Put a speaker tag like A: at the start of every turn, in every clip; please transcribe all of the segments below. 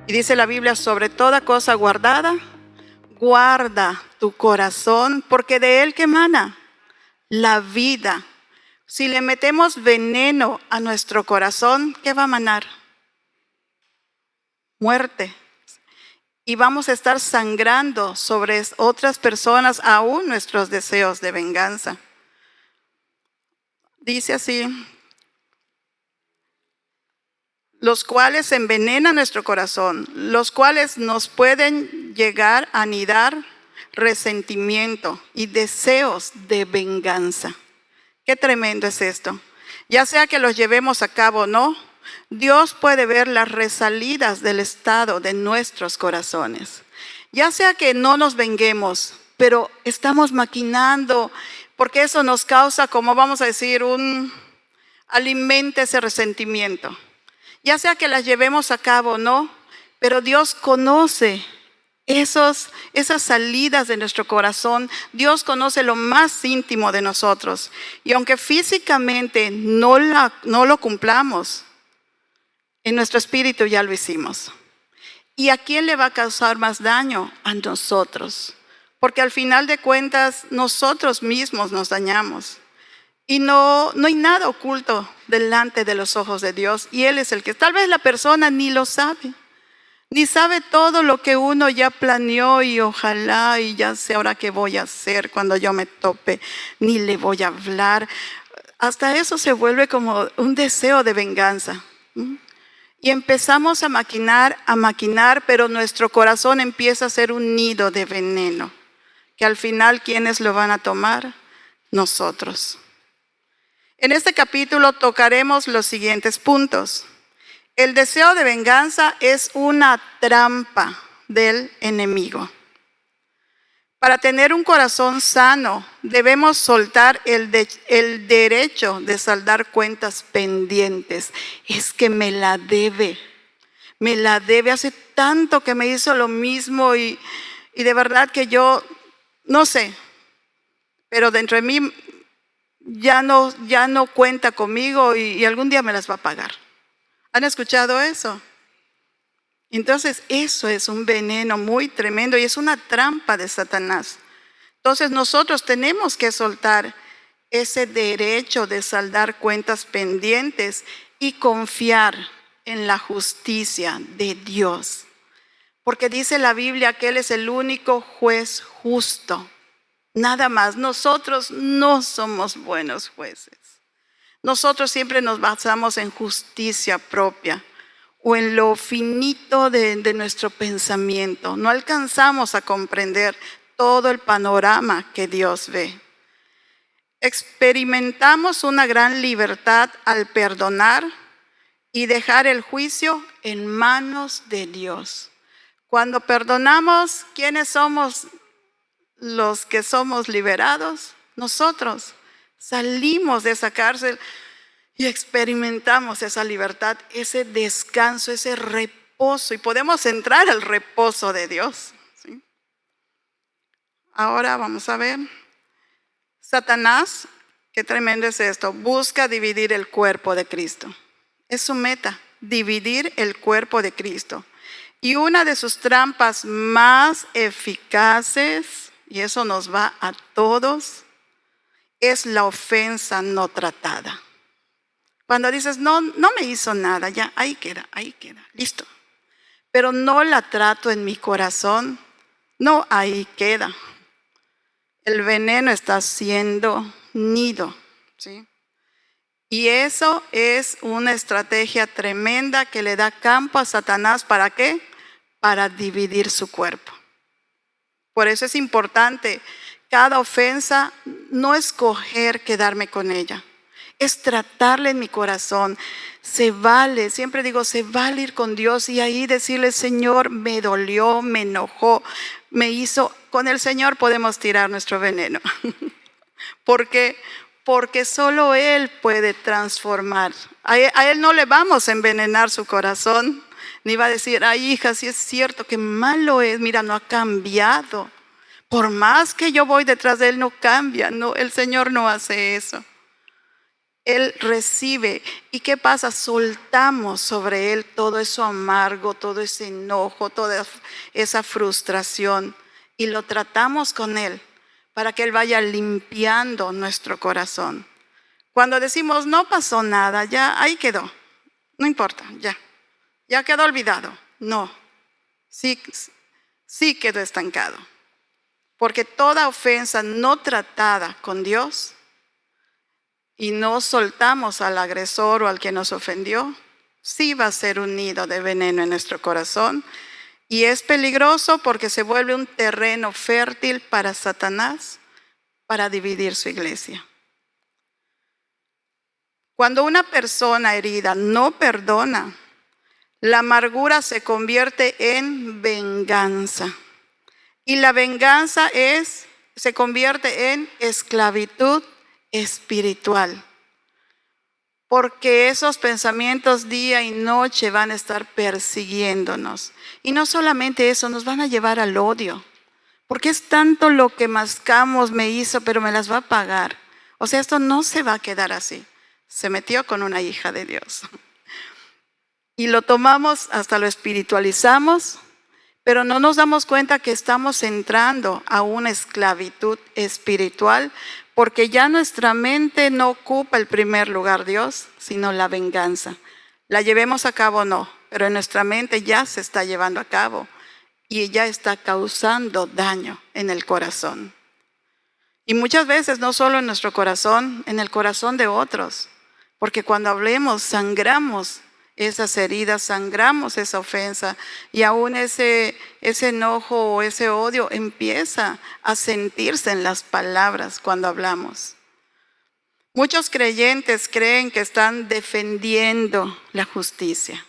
A: Y dice la Biblia, sobre toda cosa guardada, guarda tu corazón, porque de él que emana la vida. Si le metemos veneno a nuestro corazón, ¿qué va a manar? Muerte. Y vamos a estar sangrando sobre otras personas, aún nuestros deseos de venganza. Dice así, los cuales envenenan nuestro corazón, los cuales nos pueden llegar a anidar resentimiento y deseos de venganza. Qué tremendo es esto. Ya sea que los llevemos a cabo o no, Dios puede ver las resalidas del estado de nuestros corazones. Ya sea que no nos venguemos, pero estamos maquinando, porque eso nos causa, como vamos a decir, alimenta ese resentimiento. Ya sea que las llevemos a cabo o no, pero Dios conoce esas salidas de nuestro corazón. Dios conoce lo más íntimo de nosotros. Y aunque físicamente no lo cumplamos, en nuestro espíritu ya lo hicimos. ¿Y a quién le va a causar más daño? A nosotros. Porque al final de cuentas, nosotros mismos nos dañamos. Y no hay nada oculto delante de los ojos de Dios. Y Él es el que, tal vez la persona ni lo sabe. Ni sabe todo lo que uno ya planeó y ojalá y ya sé ahora qué voy a hacer cuando yo me tope. Ni le voy a hablar. Hasta eso se vuelve como un deseo de venganza. Y empezamos a maquinar, pero nuestro corazón empieza a ser un nido de veneno. Que al final, ¿quiénes lo van a tomar? Nosotros. En este capítulo tocaremos los siguientes puntos. El deseo de venganza es una trampa del enemigo. Para tener un corazón sano, debemos soltar el derecho de saldar cuentas pendientes. Es que me la debe, hace tanto que me hizo lo mismo y de verdad que yo, no sé, pero dentro de mí ya no cuenta conmigo y algún día me las va a pagar. ¿Han escuchado eso? Entonces eso es un veneno muy tremendo y es una trampa de Satanás. Entonces nosotros tenemos que soltar ese derecho de saldar cuentas pendientes y confiar en la justicia de Dios. Porque dice la Biblia que Él es el único juez justo. Nada más, nosotros no somos buenos jueces. Nosotros siempre nos basamos en justicia propia o en lo finito de nuestro pensamiento. No alcanzamos a comprender todo el panorama que Dios ve. Experimentamos una gran libertad al perdonar y dejar el juicio en manos de Dios. Cuando perdonamos, ¿quiénes somos los que somos liberados? Nosotros. Salimos de esa cárcel y experimentamos esa libertad, ese descanso, ese reposo. Y podemos entrar al reposo de Dios. ¿Sí? Ahora vamos a ver. Satanás, qué tremendo es esto, busca dividir el cuerpo de Cristo. Es su meta, dividir el cuerpo de Cristo. Y una de sus trampas más eficaces, y eso nos va a todos, es la ofensa no tratada. Cuando dices, no me hizo nada, ya, ahí queda, listo. Pero no la trato en mi corazón, no, ahí queda. El veneno está haciendo nido, ¿sí? Y eso es una estrategia tremenda que le da campo a Satanás. ¿Para qué? Para dividir su cuerpo. Por eso es importante cada ofensa no escoger quedarme con ella. Es tratarle en mi corazón. Se vale, siempre digo, se vale ir con Dios y ahí decirle, Señor, me dolió, me enojó, me hizo. Con el Señor podemos tirar nuestro veneno. ¿Por qué? Porque solo Él puede transformar. A Él no le vamos a envenenar su corazón, ni va a decir, ay hija, si es cierto que malo es, mira, no ha cambiado. Por más que yo voy detrás de Él, no cambia. No, el Señor no hace eso. Él recibe. ¿Y qué pasa? Soltamos sobre Él todo eso amargo, todo ese enojo, toda esa frustración y lo tratamos con Él para que Él vaya limpiando nuestro corazón. Cuando decimos no pasó nada, ya ahí quedó, no importa, ya quedó olvidado. No, sí quedó estancado. Porque toda ofensa no tratada con Dios y no soltamos al agresor o al que nos ofendió, sí va a ser un nido de veneno en nuestro corazón y es peligroso porque se vuelve un terreno fértil para Satanás para dividir su iglesia. Cuando una persona herida no perdona, la amargura se convierte en venganza y la venganza se convierte en esclavitud espiritual. Porque esos pensamientos día y noche van a estar persiguiéndonos. Y no solamente eso, nos van a llevar al odio. Porque es tanto lo que mascamos, me hizo, pero me las va a pagar. O sea, esto no se va a quedar así. Se metió con una hija de Dios. Y lo tomamos, hasta lo espiritualizamos, pero no nos damos cuenta que estamos entrando a una esclavitud espiritual porque ya nuestra mente no ocupa el primer lugar Dios, sino la venganza. La llevemos a cabo o no, pero en nuestra mente ya se está llevando a cabo y ya está causando daño en el corazón. Y muchas veces no solo en nuestro corazón, en el corazón de otros, porque cuando hablemos sangramos esas heridas, sangramos esa ofensa y aún ese enojo o ese odio empieza a sentirse en las palabras cuando hablamos. Muchos creyentes creen que están defendiendo la justicia,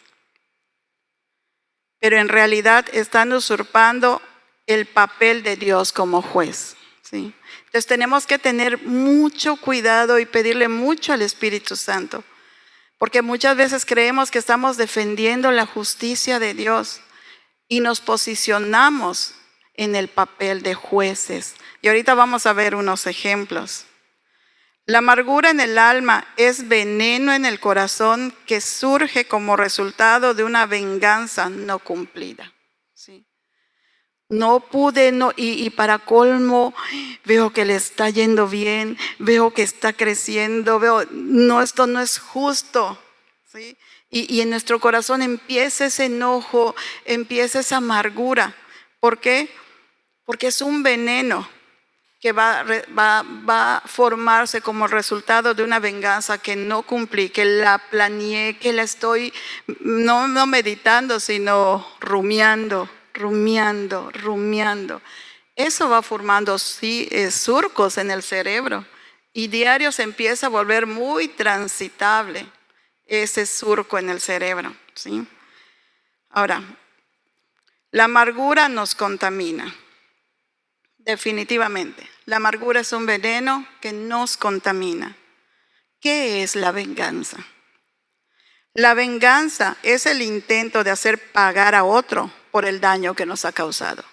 A: pero en realidad están usurpando el papel de Dios como juez, ¿sí? Entonces tenemos que tener mucho cuidado y pedirle mucho al Espíritu Santo. Porque muchas veces creemos que estamos defendiendo la justicia de Dios y nos posicionamos en el papel de jueces. Y ahorita vamos a ver unos ejemplos. La amargura en el alma es veneno en el corazón que surge como resultado de una venganza no cumplida. ¿Sí? No pude, y para colmo, veo que le está yendo bien, veo que está creciendo, esto no es justo, ¿sí? Y en nuestro corazón empieza ese enojo, empieza esa amargura. ¿Por qué? Porque es un veneno que va a formarse como resultado de una venganza que no cumplí, que la planeé, que la estoy no meditando, sino rumiando. Eso va formando surcos en el cerebro y diario se empieza a volver muy transitable ese surco en el cerebro, ¿sí? Ahora, la amargura nos contamina, definitivamente. La amargura es un veneno que nos contamina. ¿Qué es la venganza? La venganza es el intento de hacer pagar a otro por el daño que nos ha causado.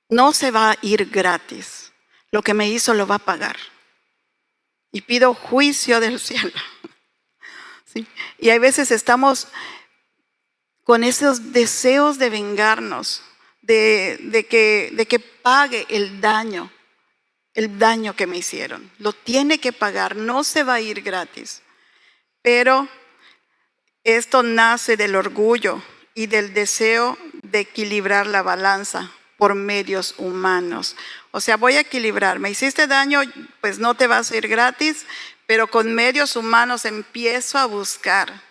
A: No se va a ir gratis. Lo que me hizo lo va a pagar. Y pido juicio del cielo. ¿Sí? Y hay veces estamos con esos deseos de vengarnos, de que pague el daño que me hicieron. Lo tiene que pagar, no se va a ir gratis. Pero esto nace del orgullo y del deseo de equilibrar la balanza por medios humanos. O sea, voy a equilibrar. Me hiciste daño, pues no te vas a ir gratis, pero con medios humanos empiezo a buscar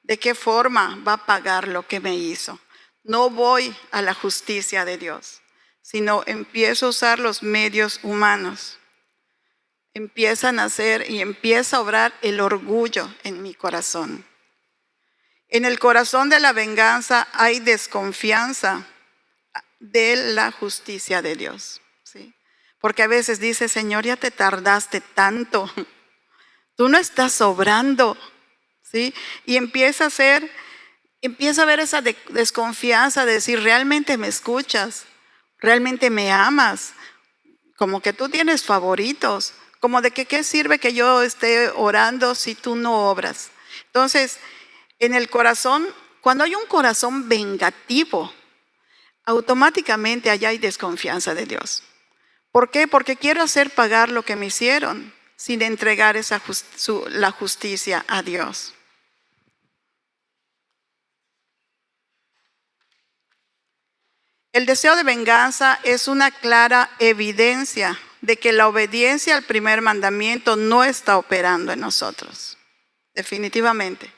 A: de qué forma va a pagar lo que me hizo. No voy a la justicia de Dios, sino empiezo a usar los medios humanos. Empieza a nacer y empieza a obrar el orgullo en mi corazón. En el corazón de la venganza hay desconfianza de la justicia de Dios, ¿sí? Porque a veces dice, Señor, ya te tardaste tanto, tú no estás obrando, ¿sí? Y empieza a ver esa desconfianza de decir, ¿realmente me escuchas? ¿Realmente me amas? Como que tú tienes favoritos, como de que qué sirve que yo esté orando si tú no obras. Entonces, en el corazón, cuando hay un corazón vengativo, automáticamente allá hay desconfianza de Dios. ¿Por qué? Porque quiero hacer pagar lo que me hicieron sin entregar la justicia a Dios. El deseo de venganza es una clara evidencia de que la obediencia al primer mandamiento no está operando en nosotros. Definitivamente.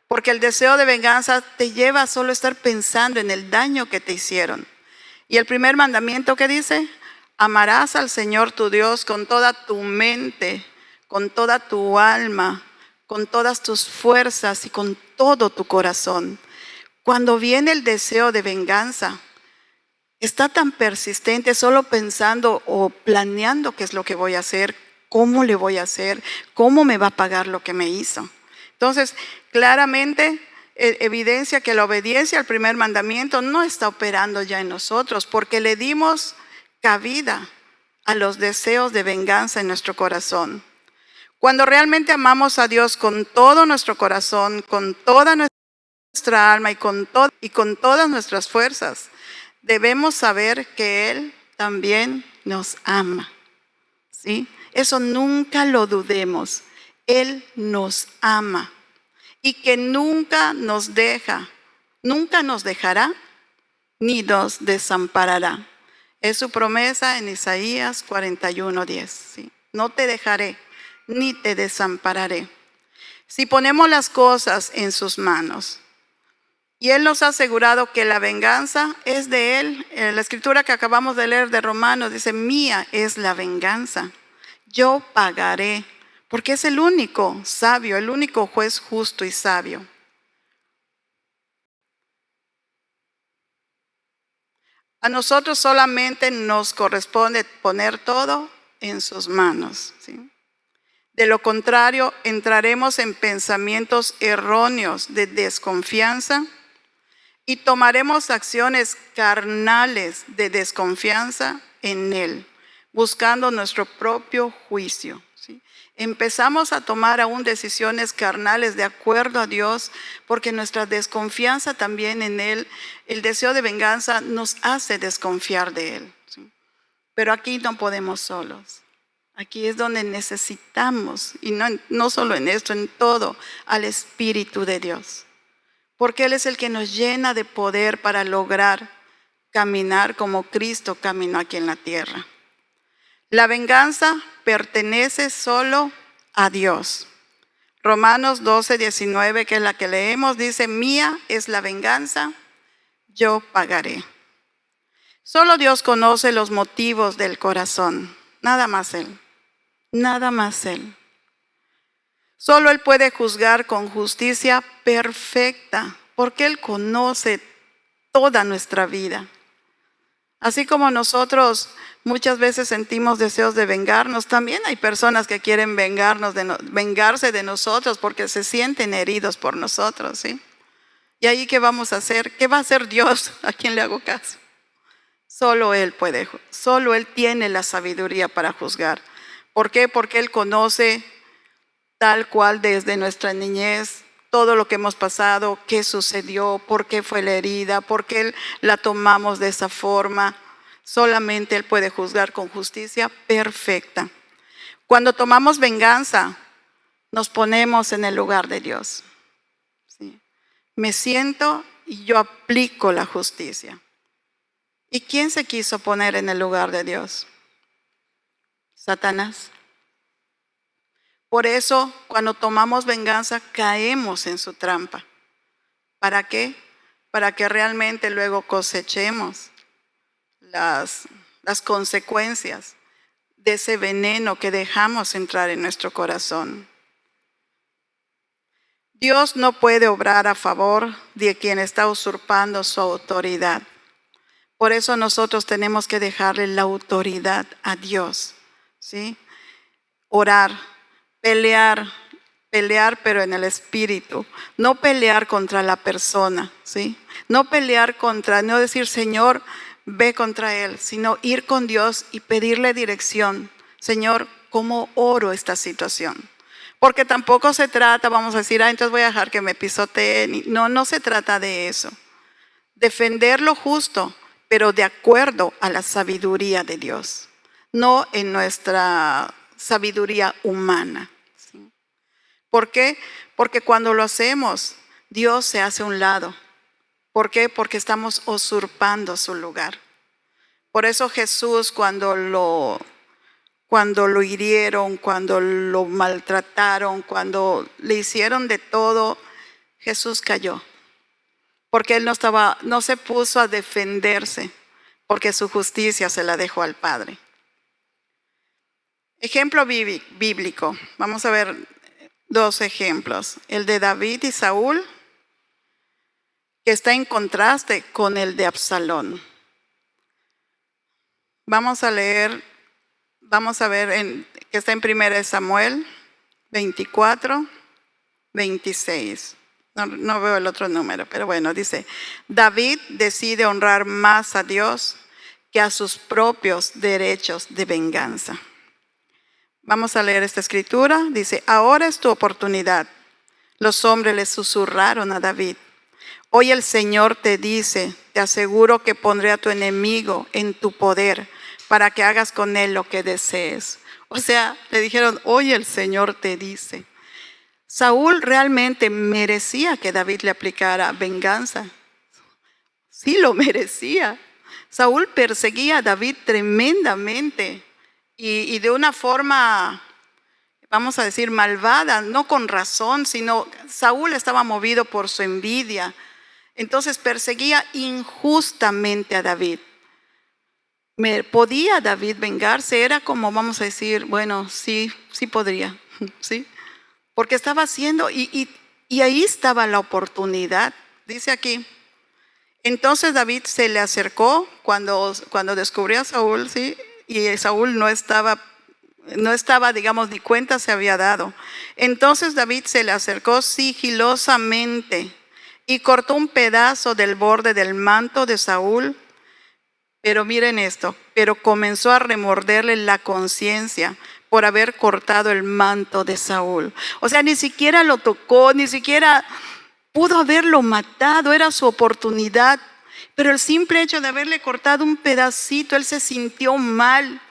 A: Porque el deseo de venganza te lleva a solo estar pensando en el daño que te hicieron. Y el primer mandamiento que dice, amarás al Señor tu Dios con toda tu mente, con toda tu alma, con todas tus fuerzas y con todo tu corazón. Cuando viene el deseo de venganza, está tan persistente solo pensando o planeando qué es lo que voy a hacer, cómo le voy a hacer, cómo me va a pagar lo que me hizo. Entonces, claramente evidencia que la obediencia al primer mandamiento no está operando ya en nosotros porque le dimos cabida a los deseos de venganza en nuestro corazón. Cuando realmente amamos a Dios con todo nuestro corazón, con toda nuestra alma y con todas nuestras fuerzas, debemos saber que Él también nos ama. ¿Sí? Eso nunca lo dudemos. Él nos ama y que nunca nos deja, nunca nos dejará ni nos desamparará. Es su promesa en Isaías 41:10. ¿Sí? No te dejaré ni te desampararé. Si ponemos las cosas en sus manos, y Él nos ha asegurado que la venganza es de Él. La escritura que acabamos de leer de Romanos dice, mía es la venganza. Yo pagaré, porque es el único sabio, el único juez justo y sabio. A nosotros solamente nos corresponde poner todo en sus manos, ¿sí? De lo contrario, entraremos en pensamientos erróneos de desconfianza y tomaremos acciones carnales de desconfianza en Él, buscando nuestro propio juicio. ¿Sí? Empezamos a tomar aún decisiones carnales de acuerdo a Dios, porque nuestra desconfianza también en Él, el deseo de venganza nos hace desconfiar de Él. ¿Sí? Pero aquí no podemos solos. Aquí es donde necesitamos, y no solo en esto, en todo, al Espíritu de Dios. Porque Él es el que nos llena de poder para lograr caminar como Cristo caminó aquí en la tierra. La venganza pertenece solo a Dios. Romanos 12:19, que es la que leemos, dice, mía es la venganza, yo pagaré. Solo Dios conoce los motivos del corazón, nada más Él, nada más Él. Solo Él puede juzgar con justicia perfecta, porque Él conoce toda nuestra vida. Así como nosotros muchas veces sentimos deseos de vengarnos, también hay personas que quieren vengarse de nosotros porque se sienten heridos por nosotros, ¿sí? ¿Y ahí qué vamos a hacer? ¿Qué va a hacer Dios? ¿A quién le hago caso? Solo Él puede, solo Él tiene la sabiduría para juzgar. ¿Por qué? Porque Él conoce tal cual desde nuestra niñez, todo lo que hemos pasado, qué sucedió, por qué fue la herida, por qué la tomamos de esa forma. Solamente Él puede juzgar con justicia perfecta. Cuando tomamos venganza, nos ponemos en el lugar de Dios. ¿Sí? Me siento y yo aplico la justicia. ¿Y quién se quiso poner en el lugar de Dios? Satanás. Por eso, cuando tomamos venganza, caemos en su trampa. ¿Para qué? Para que realmente luego cosechemos las consecuencias de ese veneno que dejamos entrar en nuestro corazón. Dios no puede obrar a favor de quien está usurpando su autoridad. Por eso nosotros tenemos que dejarle la autoridad a Dios, ¿sí? Orar. Pelear pero en el espíritu, no pelear contra la persona, ¿sí? No pelear no decir, Señor, ve contra él, sino ir con Dios y pedirle dirección. Señor, ¿Cómo oro esta situación? Porque tampoco se trata, vamos a decir, entonces voy a dejar que me pisoteen. No, no se trata de eso. Defender lo justo, pero de acuerdo a la sabiduría de Dios, no en nuestra sabiduría humana. ¿Sí? ¿Por qué? Porque cuando lo hacemos, Dios se hace a un lado. ¿Por qué? Porque estamos usurpando su lugar. Por eso Jesús cuando lo hirieron, cuando lo maltrataron, cuando le hicieron de todo, Jesús cayó. Porque él no se puso a defenderse, porque su justicia se la dejó al Padre. Ejemplo bíblico. Vamos a ver 2 ejemplos. El de David y Saúl, que está en contraste con el de Absalón. Vamos a ver que está en 1 Samuel 24, 26. No veo el otro número, pero bueno, dice, David decide honrar más a Dios que a sus propios derechos de venganza. Vamos a leer esta escritura. Dice, ahora es tu oportunidad. Los hombres le susurraron a David. Hoy el Señor te dice, te aseguro que pondré a tu enemigo en tu poder para que hagas con él lo que desees. O sea, le dijeron, hoy el Señor te dice. Saúl realmente merecía que David le aplicara venganza. Sí lo merecía. Saúl perseguía a David tremendamente y de una forma, vamos a decir, malvada, no con razón, sino Saúl estaba movido por su envidia. Entonces perseguía injustamente a David. ¿Podía David vengarse? Era como, vamos a decir, bueno, sí podría, ¿sí? Porque estaba haciendo, y ahí estaba la oportunidad. Dice aquí, entonces David se le acercó cuando descubrió a Saúl, ¿sí? Y Saúl no estaba, digamos, ni cuenta se había dado. Entonces David se le acercó sigilosamente y cortó un pedazo del borde del manto de Saúl. Pero miren esto, pero comenzó a remorderle la conciencia por haber cortado el manto de Saúl. O sea, ni siquiera lo tocó, ni siquiera pudo haberlo matado, era su oportunidad. Pero el simple hecho de haberle cortado un pedacito, él se sintió mal.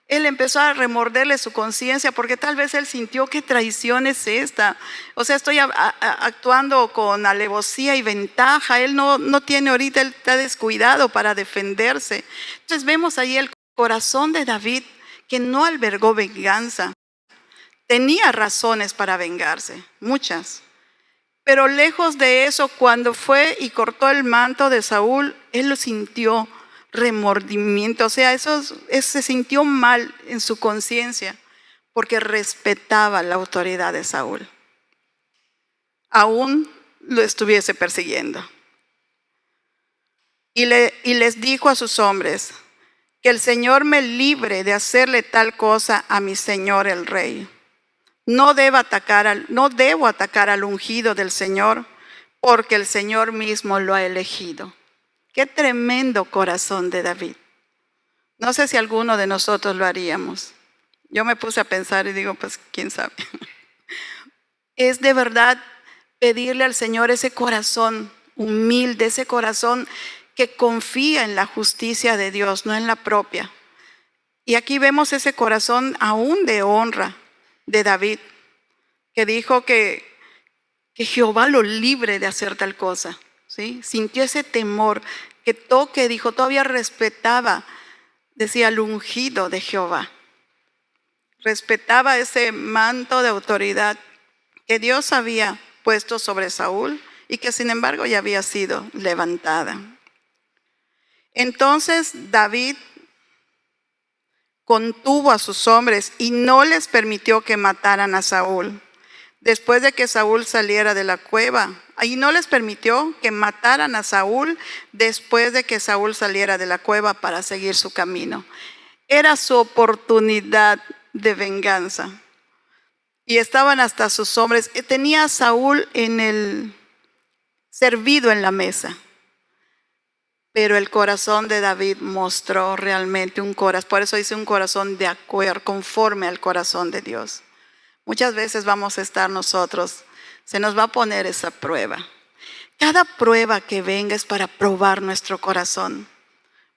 A: Él empezó a remorderle su conciencia porque tal vez él sintió qué traición es esta. O sea, estoy actuando con alevosía y ventaja. Él no tiene ahorita, él está descuidado para defenderse. Entonces vemos ahí el corazón de David que no albergó venganza. Tenía razones para vengarse, muchas. Pero lejos de eso, cuando fue y cortó el manto de Saúl, él lo sintió remordimiento, o sea, se sintió mal en su conciencia porque respetaba la autoridad de Saúl, aún lo estuviese persiguiendo. Y les dijo a sus hombres, que el Señor me libre de hacerle tal cosa a mi Señor el rey. No debo atacar al ungido del Señor, porque el Señor mismo lo ha elegido. Qué tremendo corazón de David. No sé si alguno de nosotros lo haríamos. Yo me puse a pensar y digo, pues, quién sabe. Es de verdad pedirle al Señor ese corazón humilde, ese corazón que confía en la justicia de Dios, no en la propia. Y aquí vemos ese corazón aún de honra de David, que dijo que Jehová lo libre de hacer tal cosa. ¿Sí? Sintió ese temor, dijo, todavía respetaba, decía, el ungido de Jehová. Respetaba ese manto de autoridad que Dios había puesto sobre Saúl y que sin embargo ya había sido levantada. Entonces David contuvo a sus hombres y no les permitió que mataran a Saúl. Después de que Saúl saliera de la cueva, y no les permitió que mataran a Saúl después de que Saúl saliera de la cueva para seguir su camino. Era su oportunidad de venganza. Y estaban hasta sus hombres. Tenía a Saúl servido en la mesa. Pero el corazón de David mostró realmente un corazón, por eso dice un corazón de acuerdo, conforme al corazón de Dios. Muchas veces vamos a estar nosotros, se nos va a poner esa prueba. Cada prueba que venga es para probar nuestro corazón.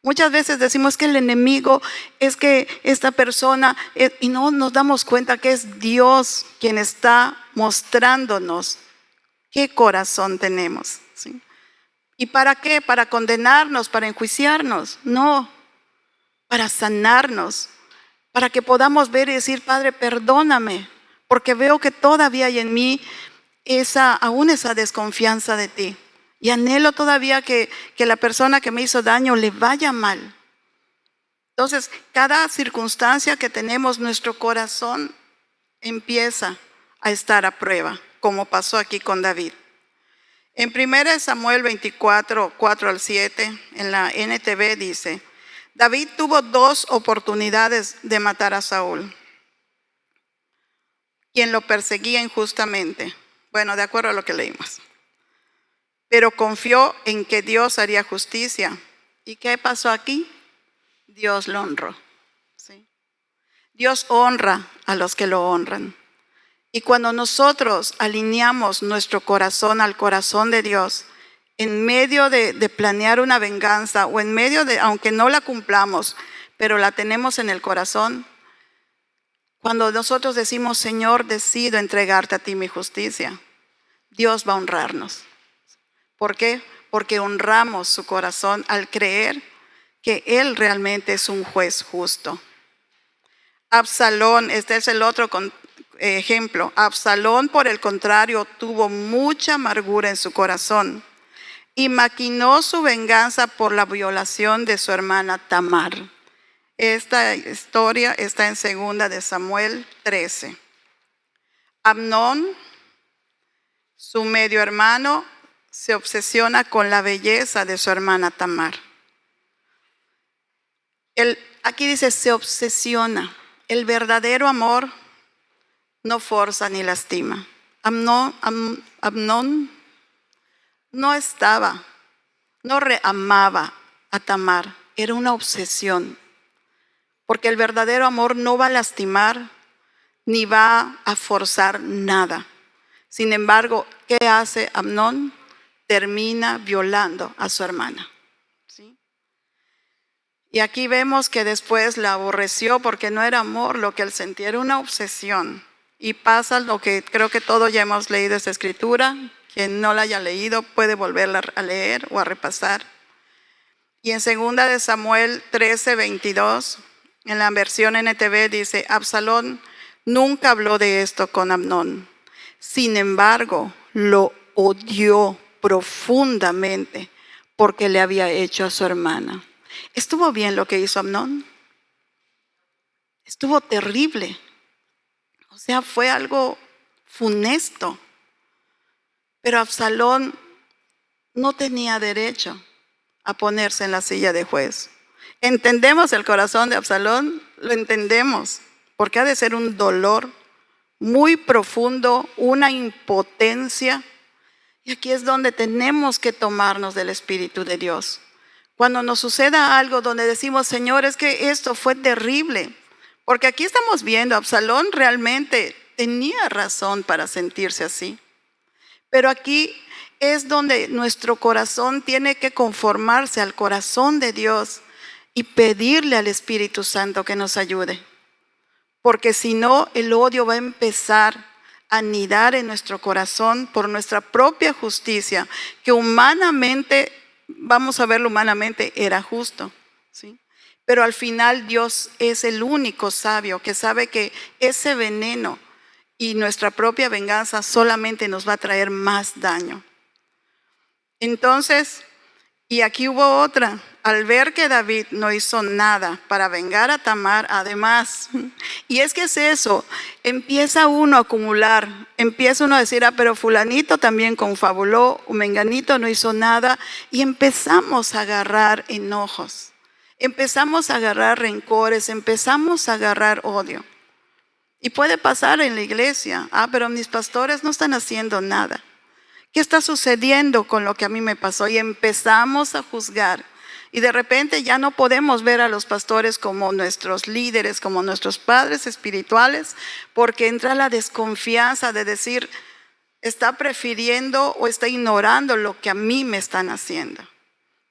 A: Muchas veces decimos que el enemigo es que esta persona, y no nos damos cuenta que es Dios quien está mostrándonos qué corazón tenemos, ¿sí? ¿Y para qué? ¿Para condenarnos, para enjuiciarnos? No, para sanarnos, para que podamos ver y decir, Padre, perdóname, porque veo que todavía hay en mí aún esa desconfianza de ti. Y anhelo todavía que la persona que me hizo daño le vaya mal. Entonces, cada circunstancia que tenemos, nuestro corazón empieza a estar a prueba, como pasó aquí con David. En 1 Samuel 24, 4 al 7, en la NTV dice, David tuvo 2 oportunidades de matar a Saúl, quien lo perseguía injustamente. Bueno, de acuerdo a lo que leímos. Pero confió en que Dios haría justicia. ¿Y qué pasó aquí? Dios lo honró. ¿Sí? Dios honra a los que lo honran. Y cuando nosotros alineamos nuestro corazón al corazón de Dios, en medio de planear una venganza o en medio de, aunque no la cumplamos, pero la tenemos en el corazón, cuando nosotros decimos, Señor, decido entregarte a ti mi justicia, Dios va a honrarnos. ¿Por qué? Porque honramos su corazón al creer que Él realmente es un juez justo. Absalón, este es el otro ejemplo. Absalón, por el contrario, tuvo mucha amargura en su corazón y maquinó su venganza por la violación de su hermana Tamar. Esta historia está en 2 de Samuel 13. Amnón, su medio hermano, se obsesiona con la belleza de su hermana Tamar. Aquí dice se obsesiona. El verdadero amor no forza ni lastima. Amnón no reamaba a Tamar, era una obsesión. Porque el verdadero amor no va a lastimar ni va a forzar nada. Sin embargo, ¿qué hace Amnón? Termina violando a su hermana. ¿Sí? Y aquí vemos que después la aborreció porque no era amor lo que él sentía, era una obsesión. Y pasa lo que creo que todos ya hemos leído esta escritura. Quien no la haya leído puede volverla a leer o a repasar. Y en 2 de Samuel 13, 22, en la versión NTV dice, Absalón nunca habló de esto con Amnón. Sin embargo, lo odió profundamente porque le había hecho a su hermana. ¿Estuvo bien lo que hizo Amnón? Estuvo terrible. O sea, fue algo funesto. Pero Absalón no tenía derecho a ponerse en la silla de juez. ¿Entendemos el corazón de Absalón? Lo entendemos, porque ha de ser un dolor muy profundo, una impotencia. Y aquí es donde tenemos que tomarnos del Espíritu de Dios. Cuando nos suceda algo donde decimos, Señor, es que esto fue terrible. Porque aquí estamos viendo, Absalón realmente tenía razón para sentirse así. Pero aquí es donde nuestro corazón tiene que conformarse al corazón de Dios y pedirle al Espíritu Santo que nos ayude. Porque si no, el odio va a empezar a anidar en nuestro corazón por nuestra propia justicia, que humanamente, vamos a verlo humanamente, era justo, ¿sí? Pero al final Dios es el único sabio que sabe que ese veneno y nuestra propia venganza solamente nos va a traer más daño. Entonces, y aquí hubo otra, al ver que David no hizo nada para vengar a Tamar, además, y es que es eso, empieza uno a acumular, empieza uno a decir, pero fulanito también confabuló, o menganito no hizo nada, y empezamos a agarrar enojos, empezamos a agarrar rencores, empezamos a agarrar odio. Y puede pasar en la iglesia, pero mis pastores no están haciendo nada. ¿Qué está sucediendo con lo que a mí me pasó? Y empezamos a juzgar. Y de repente ya no podemos ver a los pastores como nuestros líderes, como nuestros padres espirituales, porque entra la desconfianza de decir, está prefiriendo o está ignorando lo que a mí me están haciendo.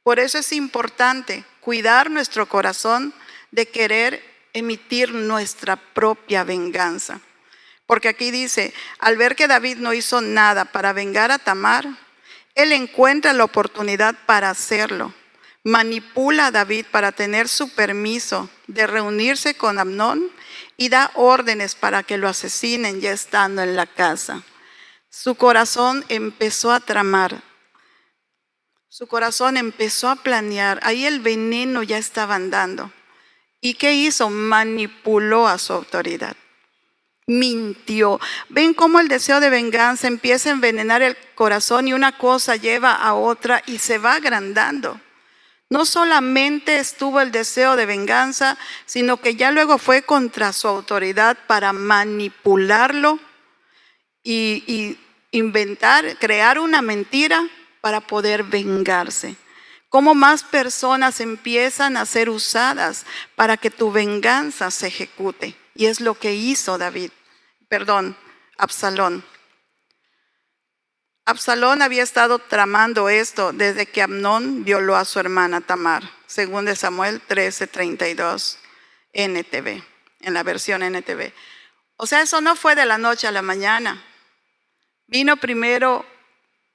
A: Por eso es importante cuidar nuestro corazón de querer emitir nuestra propia venganza. Porque aquí dice, al ver que David no hizo nada para vengar a Tamar, él encuentra la oportunidad para hacerlo. Manipula a David para tener su permiso de reunirse con Amnón y da órdenes para que lo asesinen ya estando en la casa. Su corazón empezó a tramar, su corazón empezó a planear. Ahí el veneno ya estaba andando. ¿Y qué hizo? Manipuló a su autoridad. Mintió. ¿Ven cómo el deseo de venganza empieza a envenenar el corazón y una cosa lleva a otra y se va agrandando? No solamente estuvo el deseo de venganza, sino que ya luego fue contra su autoridad para manipularlo y inventar, crear una mentira para poder vengarse. Cómo más personas empiezan a ser usadas para que tu venganza se ejecute. Y es lo que hizo Absalón. Absalón había estado tramando esto desde que Amnón violó a su hermana Tamar, según de Samuel 13:32, NTV, en la versión NTV. O sea, eso no fue de la noche a la mañana. Vino primero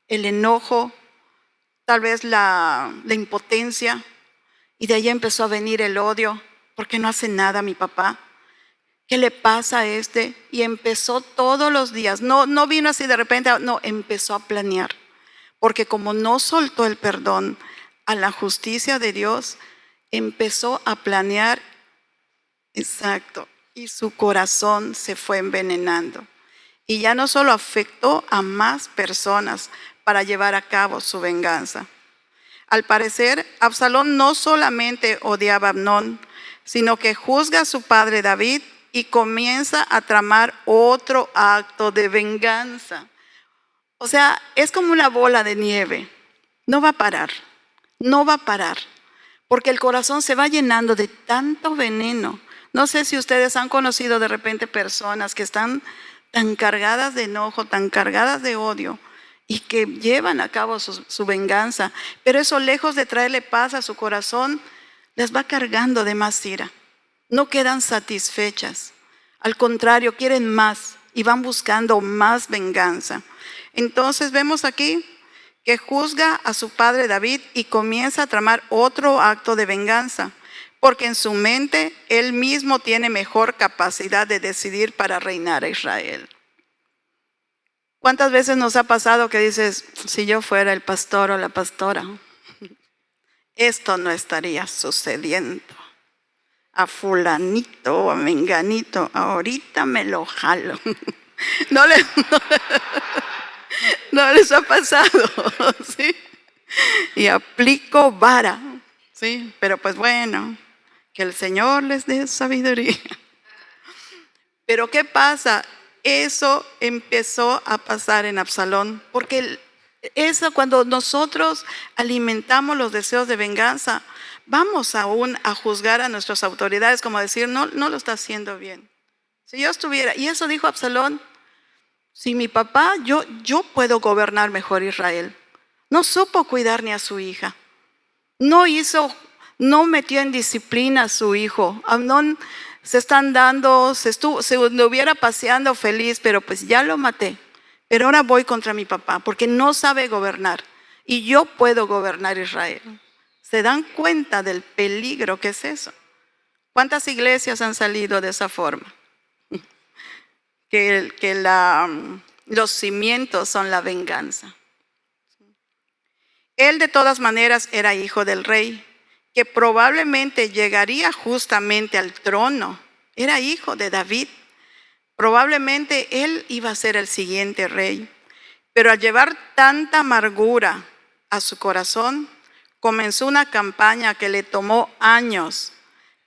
A: el enojo, tal vez la impotencia, y de ahí empezó a venir el odio. ¿Por qué no hace nada mi papá? ¿Qué le pasa a este? Y empezó todos los días. No vino así de repente, no, empezó a planear. Porque como no soltó el perdón a la justicia de Dios, empezó a planear, exacto, y su corazón se fue envenenando. Y ya no solo afectó a más personas para llevar a cabo su venganza. Al parecer, Absalón no solamente odiaba a Amnón, sino que juzga a su padre David y comienza a tramar otro acto de venganza. O sea, es como una bola de nieve. No va a parar, no va a parar, porque el corazón se va llenando de tanto veneno. No sé si ustedes han conocido de repente personas que están tan cargadas de enojo, tan cargadas de odio, y que llevan a cabo su venganza, pero eso lejos de traerle paz a su corazón, les va cargando de más ira. No quedan satisfechas, al contrario, quieren más y van buscando más venganza. Entonces vemos aquí que juzga a su padre David y comienza a tramar otro acto de venganza, porque en su mente él mismo tiene mejor capacidad de decidir para reinar a Israel. ¿Cuántas veces nos ha pasado que dices, si yo fuera el pastor o la pastora, esto no estaría sucediendo? A fulanito o a menganito, ahorita me lo jalo. No les ha pasado, ¿sí? Y aplico vara, ¿sí? Pero pues bueno, que el Señor les dé sabiduría. Pero ¿qué pasa? Eso empezó a pasar en Absalón, porque eso cuando nosotros alimentamos los deseos de venganza, vamos aún a juzgar a nuestras autoridades como decir, no lo está haciendo bien. Si yo estuviera, y eso dijo Absalón, si mi papá, yo puedo gobernar mejor Israel. No supo cuidar ni a su hija. No metió en disciplina a su hijo. Amnón se hubiera paseando feliz, pero pues ya lo maté. Pero ahora voy contra mi papá porque no sabe gobernar. Y yo puedo gobernar Israel. ¿Se dan cuenta del peligro que es eso? ¿Cuántas iglesias han salido de esa forma? Los cimientos son la venganza. Él de todas maneras era hijo del rey, que probablemente llegaría justamente al trono. Era hijo de David. Probablemente él iba a ser el siguiente rey. Pero al llevar tanta amargura a su corazón, comenzó una campaña que le tomó años,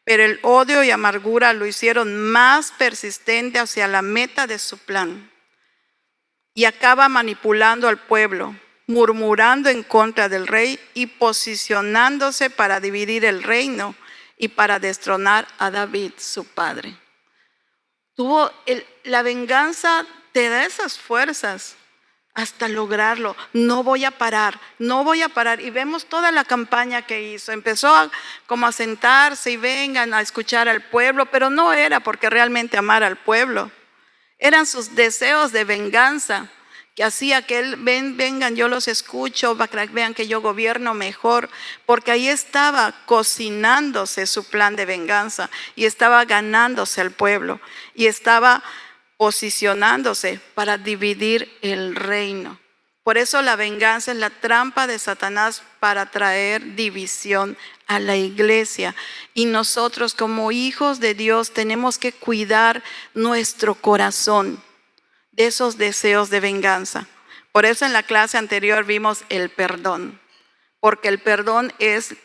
A: pero el odio y amargura lo hicieron más persistente hacia la meta de su plan. Y acaba manipulando al pueblo murmurando en contra del rey y posicionándose para dividir el reino y para destronar a David, su padre. La venganza te da esas fuerzas hasta lograrlo. No voy a parar, no voy a parar. Y vemos toda la campaña que hizo. Empezó como a sentarse y vengan a escuchar al pueblo, pero no era porque realmente amara al pueblo. Eran sus deseos de venganza que hacía que él, vengan, yo los escucho, para que vean que yo gobierno mejor, porque ahí estaba cocinándose su plan de venganza y estaba ganándose al pueblo y estaba posicionándose para dividir el reino. Por eso la venganza es la trampa de Satanás para traer división a la iglesia. Y nosotros como hijos de Dios tenemos que cuidar nuestro corazón de esos deseos de venganza. Por eso en la clase anterior vimos el perdón, porque el perdón es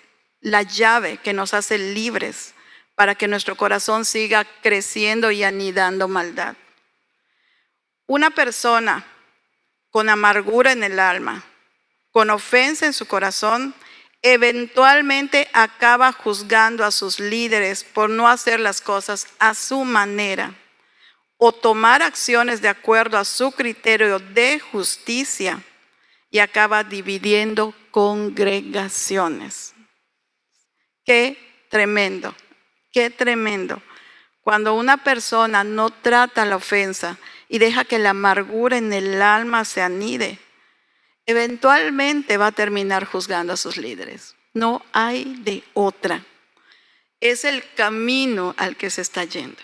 A: la llave que nos hace libres para que nuestro corazón siga creciendo y anidando maldad. Una persona con amargura en el alma, con ofensa en su corazón, eventualmente acaba juzgando a sus líderes por no hacer las cosas a su manera o tomar acciones de acuerdo a su criterio de justicia y acaba dividiendo congregaciones. Qué tremendo, qué tremendo. Cuando una persona no trata la ofensa y deja que la amargura en el alma se anide, eventualmente va a terminar juzgando a sus líderes. No hay de otra. Es el camino al que se está yendo,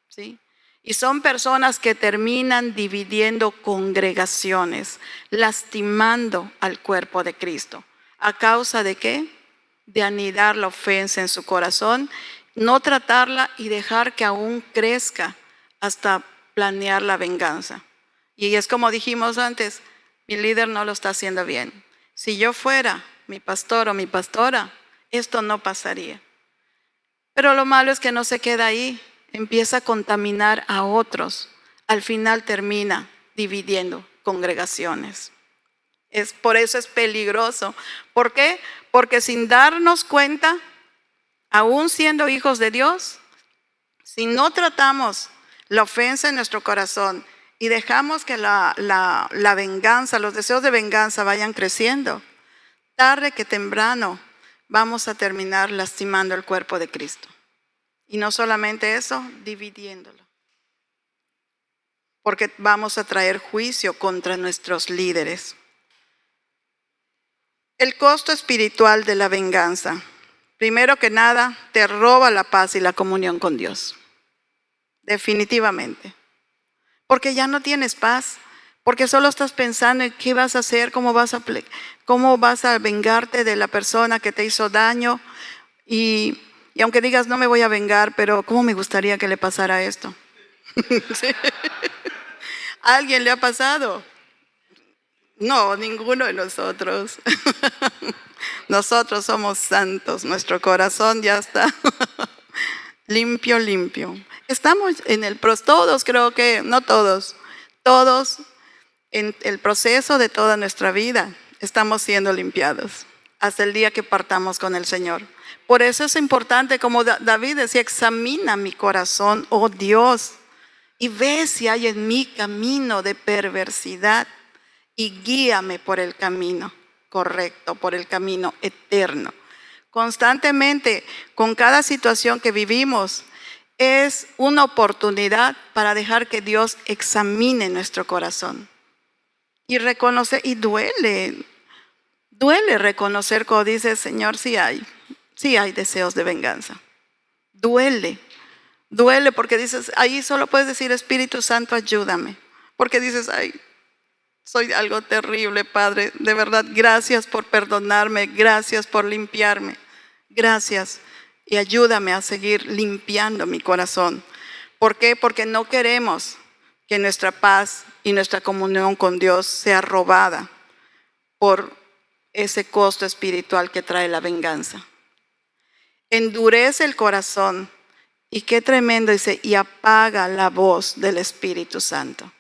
A: ¿sí? Y son personas que terminan dividiendo congregaciones, lastimando al cuerpo de Cristo. ¿A causa de qué? De anidar la ofensa en su corazón, no tratarla y dejar que aún crezca hasta planear la venganza. Y es como dijimos antes, mi líder no lo está haciendo bien. Si yo fuera mi pastor o mi pastora, esto no pasaría. Pero lo malo es que no se queda ahí, empieza a contaminar a otros. Al final termina dividiendo congregaciones. Por eso es peligroso. ¿Por qué? Porque sin darnos cuenta, aún siendo hijos de Dios, si no tratamos la ofensa en nuestro corazón y dejamos que la venganza, los deseos de venganza vayan creciendo, tarde que temprano vamos a terminar lastimando el cuerpo de Cristo. Y no solamente eso, dividiéndolo. Porque vamos a traer juicio contra nuestros líderes. El costo espiritual de la venganza. Primero que nada, te roba la paz y la comunión con Dios. Definitivamente. Porque ya no tienes paz. Porque solo estás pensando en qué vas a hacer, cómo vas a vengarte de la persona que te hizo daño. Y aunque digas, no me voy a vengar, pero ¿cómo me gustaría que le pasara esto? ¿Sí? ¿A alguien le ha pasado? No, ninguno de nosotros. Nosotros somos santos, nuestro corazón ya está limpio, limpio. Estamos en el proceso, todos creo que, no todos, todos en el proceso de toda nuestra vida estamos siendo limpiados hasta el día que partamos con el Señor. Por eso es importante, como David decía, examina mi corazón, oh Dios, y ve si hay en mí camino de perversidad y guíame por el camino correcto, por el camino eterno. Constantemente, con cada situación que vivimos, es una oportunidad para dejar que Dios examine nuestro corazón. Y reconocer, y duele reconocer cuando dice, Señor, sí hay deseos de venganza. Duele porque dices, ahí solo puedes decir, Espíritu Santo, ayúdame. Porque dices, soy algo terrible, Padre. De verdad, gracias por perdonarme, gracias por limpiarme. Gracias. Y ayúdame a seguir limpiando mi corazón. ¿Por qué? Porque no queremos que nuestra paz y nuestra comunión con Dios sea robada por ese costo espiritual que trae la venganza. Endurece el corazón. Y qué tremendo dice, y apaga la voz del Espíritu Santo.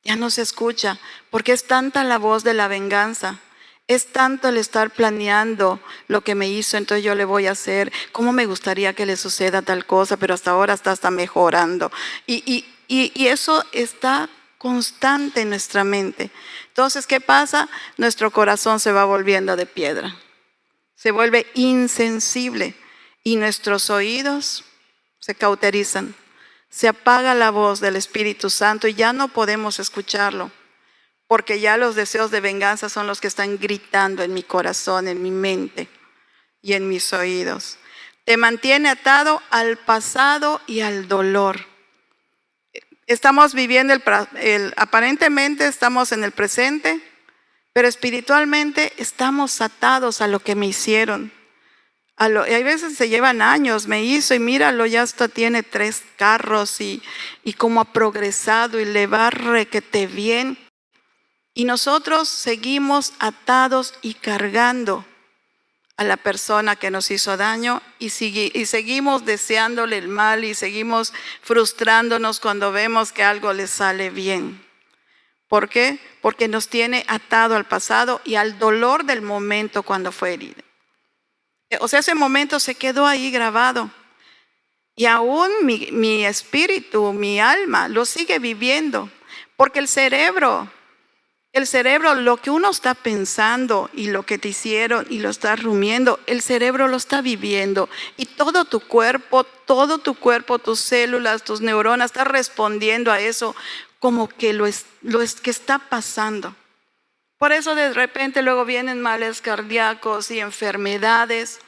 A: Ya no se escucha, porque es tanta la voz de la venganza. Es tanto el estar planeando lo que me hizo, entonces yo le voy a hacer. ¿Cómo me gustaría que le suceda tal cosa? Pero hasta ahora está mejorando. Y eso está constante en nuestra mente. Entonces, ¿qué pasa? Nuestro corazón se va volviendo de piedra. Se vuelve insensible y nuestros oídos se cauterizan. Se apaga la voz del Espíritu Santo y ya no podemos escucharlo. Porque ya los deseos de venganza son los que están gritando en mi corazón, en mi mente y en mis oídos. Te mantiene atado al pasado y al dolor. Estamos viviendo aparentemente estamos en el presente, pero espiritualmente estamos atados a lo que me hicieron. Y hay veces se llevan años, me hizo y míralo, ya hasta tiene 3 carros y cómo ha progresado y le va requete bien. Y nosotros seguimos atados y cargando a la persona que nos hizo daño y seguimos deseándole el mal y seguimos frustrándonos cuando vemos que algo le sale bien. ¿Por qué? Porque nos tiene atado al pasado y al dolor del momento cuando fue herido. O sea, ese momento se quedó ahí grabado. Y aún mi espíritu, mi alma, lo sigue viviendo. Porque el cerebro, lo que uno está pensando y lo que te hicieron y lo estás rumiando, el cerebro lo está viviendo. Y todo tu cuerpo, tus células, tus neuronas, está respondiendo a eso como que lo que está pasando. Por eso de repente luego vienen males cardíacos y enfermedades,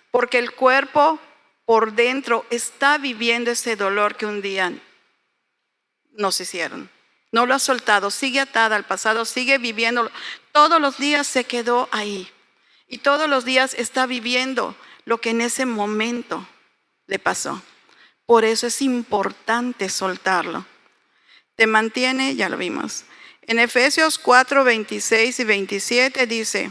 A: porque el cuerpo por dentro está viviendo ese dolor que un día nos hicieron. No lo ha soltado, sigue atada al pasado, sigue viviendo. Todos los días se quedó ahí. Y todos los días está viviendo lo que en ese momento le pasó. Por eso es importante soltarlo. Te mantiene, ya lo vimos. En Efesios 4, 26 y 27 dice,